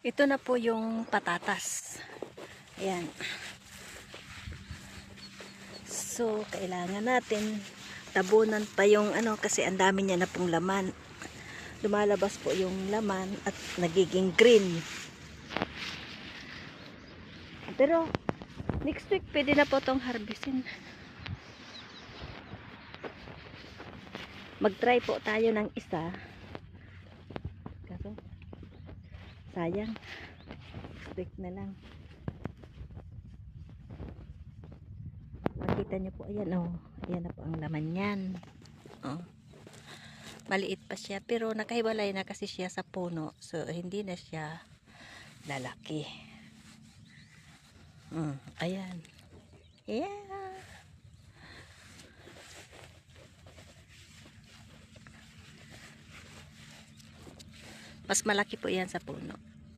Ito na po yung patatas. Ayan. So, kailangan natin tabunan pa yung ano kasi ang dami niya na pong laman. Lumalabas po yung laman at nagiging green. Pero, next week pwede na po itong harvestin. Mag-try po tayo ng isa. Kaso, sayang. Next week na lang. Makita nyo po, ayan oh. Ayan na po ang laman yan. Oh. Maliit pa siya, pero nakahiwalay na kasi siya sa puno. So, hindi na siya lalaki. Ayan. Yeah. Mas malaki po yan sa puno.